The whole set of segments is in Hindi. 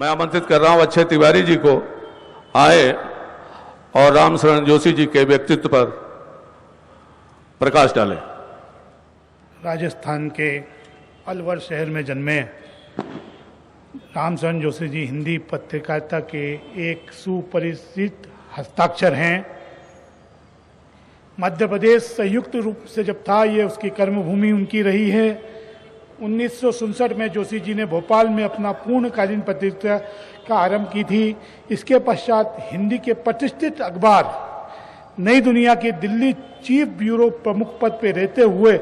मैं आमंत्रित कर रहा हूं अक्षय तिवारी जी को आए और रामशरण जोशी जी के व्यक्तित्व पर प्रकाश डालें। राजस्थान के अलवर शहर में जन्मे रामशरण जोशी जी हिंदी पत्रकारिता के एक सुपरिचित हस्ताक्षर हैं। मध्य प्रदेश संयुक्त रूप से जब था, ये उसकी कर्मभूमि उनकी रही है। 1967 में जोशी जी ने भोपाल में अपना पूर्णकालीन पत्रिका का आरंभ की थी। इसके पश्चात हिंदी के प्रतिष्ठित अखबार नई दुनिया की दिल्ली चीफ ब्यूरो प्रमुख पद पर रहते हुए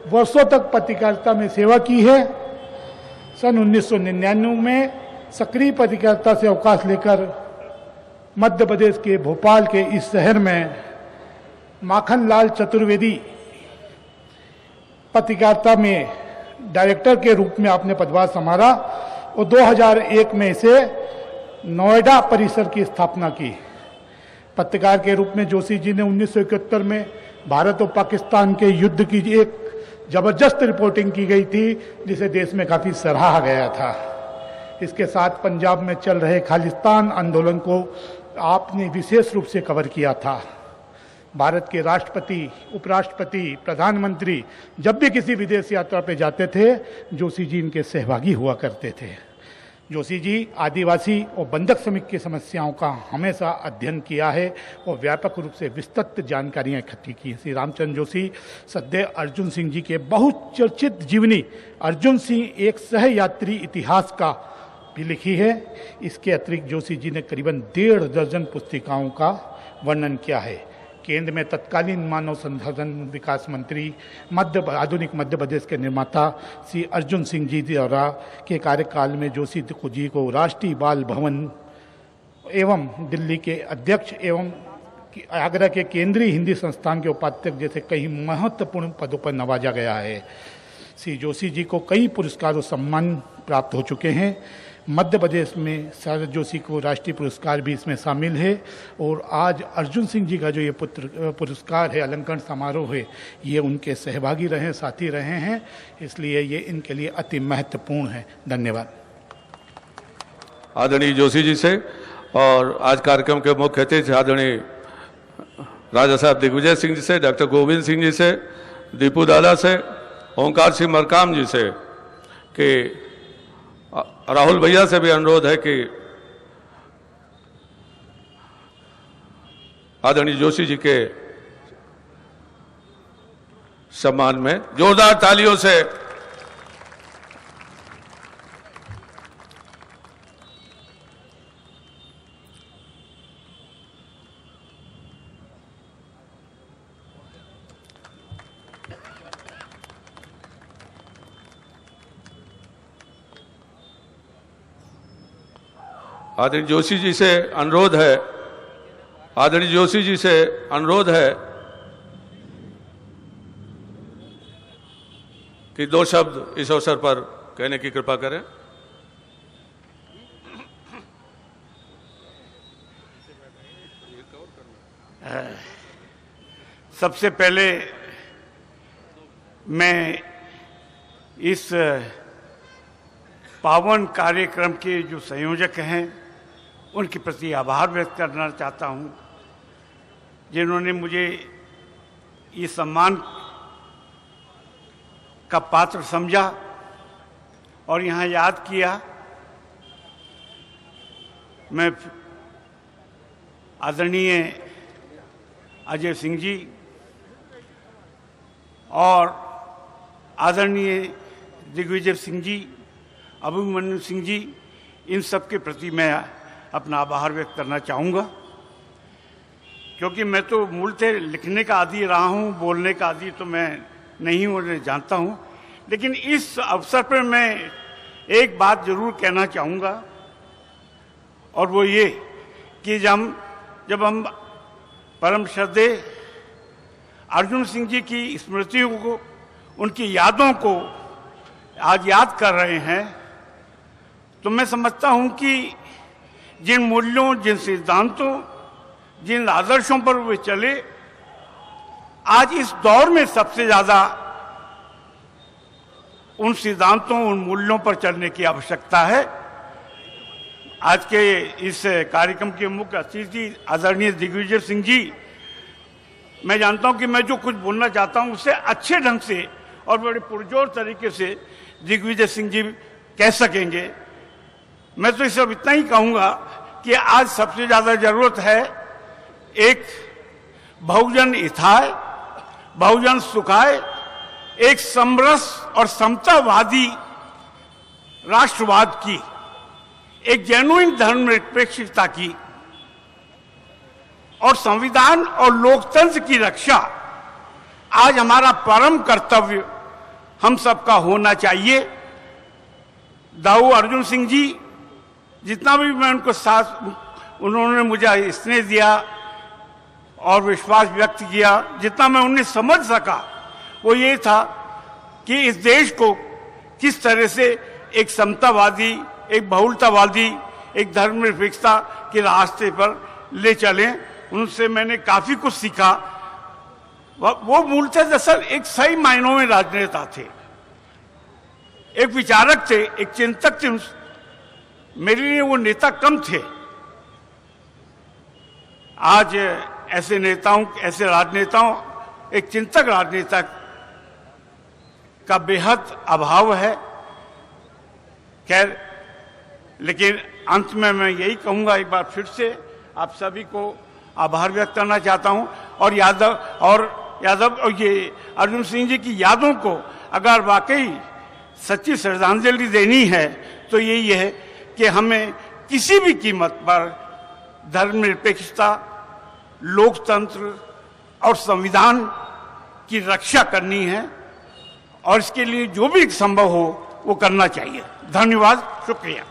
वर्षों तक पत्रकारिता में सेवा की है। सन 1999 में सक्रिय पत्रकारिता से अवकाश लेकर मध्य प्रदेश के भोपाल के इस शहर में माखनलाल चतुर्वेदी पत्रकारिता में डायरेक्टर के रूप में आपने पदभार संभाला और 2001 में इसे नोएडा परिसर की स्थापना की। पत्रकार के रूप में जोशी जी ने 1971 में भारत और पाकिस्तान के युद्ध की एक जबरदस्त रिपोर्टिंग की गई थी, जिसे देश में काफ़ी सराहा गया था। इसके साथ पंजाब में चल रहे खालिस्तान आंदोलन को आपने विशेष रूप से कवर किया था। भारत के राष्ट्रपति, उपराष्ट्रपति, प्रधानमंत्री जब भी किसी विदेश यात्रा पर जाते थे, जोशी जी इनके सहभागी हुआ करते थे। जोशी जी आदिवासी और बंधक श्रमिक की समस्याओं का हमेशा अध्ययन किया है और व्यापक रूप से विस्तृत जानकारियां इकट्ठी की। श्री रामचंद्र जोशी सदैव अर्जुन सिंह जी के बहुचर्चित जीवनी अर्जुन सिंह एक सहयात्री इतिहास का भी लिखी है। इसके अतिरिक्त जोशी जी ने करीबन 1.5 दर्जन पुस्तिकाओं का वर्णन किया है। केंद्र में तत्कालीन मानव संसाधन विकास मंत्री, आधुनिक मध्य प्रदेश के निर्माता श्री अर्जुन सिंह जी द्वारा के कार्यकाल में जोशी जी को राष्ट्रीय बाल भवन एवं दिल्ली के अध्यक्ष एवं आगरा के केंद्रीय हिंदी संस्थान के उपाध्यक्ष जैसे कई महत्वपूर्ण पदों पर नवाजा गया है। श्री जोशी जी को कई पुरस्कार और सम्मान प्राप्त हो चुके हैं। मध्य प्रदेश में सर जोशी को राष्ट्रीय पुरस्कार भी इसमें शामिल है और आज अर्जुन सिंह जी का जो ये पुरस्कार है, अलंकरण समारोह है, ये उनके सहभागी रहे, साथी रहे हैं, इसलिए ये इनके लिए अति महत्वपूर्ण है। धन्यवाद। आदरणीय जोशी जी से और आज कार्यक्रम के मुख्य अतिथि आदरणीय राजा साहब दिग्विजय सिंह जी से, डॉक्टर गोविंद सिंह जी से, दीपू दादा से, ओंकार सिंह मरकाम जी से कि राहुल भैया से भी अनुरोध है कि आदरणीय जोशी जी के सम्मान में जोरदार तालियों से आदरणीय जोशी जी से अनुरोध है, आदरणीय जोशी जी से अनुरोध है कि 2 शब्द इस अवसर पर कहने की कृपा करें। सबसे पहले मैं इस पावन कार्यक्रम के जो संयोजक हैं उनके प्रति आभार व्यक्त करना चाहता हूं, जिन्होंने मुझे ये सम्मान का पात्र समझा और यहाँ याद किया। मैं आदरणीय अजय सिंह जी और आदरणीय दिग्विजय सिंह जी, अभिमन्यु सिंह जी, इन सब के प्रति मैं अपना आभार व्यक्त करना चाहूँगा, क्योंकि मैं तो मूलतः लिखने का आदी रहा हूँ, बोलने का आदी तो मैं नहीं हूँ, जानता हूँ। लेकिन इस अवसर पर मैं एक बात जरूर कहना चाहूँगा और वो ये कि जब हम परम श्रद्धेय अर्जुन सिंह जी की स्मृतियों को, उनकी यादों को आज याद कर रहे हैं, तो मैं समझता हूं कि जिन मूल्यों, जिन सिद्धांतों, जिन आदर्शों पर वे चले, आज इस दौर में सबसे ज्यादा उन सिद्धांतों, उन मूल्यों पर चलने की आवश्यकता है। आज के इस कार्यक्रम के मुख्य अतिथि आदरणीय दिग्विजय सिंह जी, मैं जानता हूं कि मैं जो कुछ बोलना चाहता हूं उससे अच्छे ढंग से और बड़े पुरजोर तरीके से दिग्विजय सिंह जी कह सकेंगे। मैं तो सिर्फ इतना ही कहूंगा कि आज सबसे ज्यादा जरूरत है एक बहुजन हिताय, बहुजन सुखाय, एक समरस और समतावादी राष्ट्रवाद की, एक जेन्युइन धर्मनिरपेक्षता की और संविधान और लोकतंत्र की रक्षा आज हमारा परम कर्तव्य हम सबका होना चाहिए। दाऊ अर्जुन सिंह जी, जितना भी मैं उनको साथ, उन्होंने मुझे स्नेह दिया और विश्वास व्यक्त किया, जितना मैं उन्हें समझ सका वो ये था कि इस देश को किस तरह से एक समतावादी, एक बहुलतावादी, एक धर्मनिरपेक्षता के रास्ते पर ले चलें। उनसे मैंने काफी कुछ सीखा। वो मूलतः दरअसल एक सही मायनों में राजनेता थे, एक विचारक थे, एक चिंतक थे। मेरे लिए वो नेता कम थे। आज ऐसे नेताओं, ऐसे राजनेताओं, एक चिंतक राजनेता का बेहद अभाव है। खैर, लेकिन अंत में मैं यही कहूंगा, एक बार फिर से आप सभी को आभार व्यक्त करना चाहता हूं। और यादव और ये अर्जुन सिंह जी की यादों को अगर वाकई सच्ची श्रद्धांजलि देनी है तो यही है कि हमें किसी भी कीमत पर धर्मनिरपेक्षता, लोकतंत्र और संविधान की रक्षा करनी है और इसके लिए जो भी संभव हो वो करना चाहिए। धन्यवाद, शुक्रिया।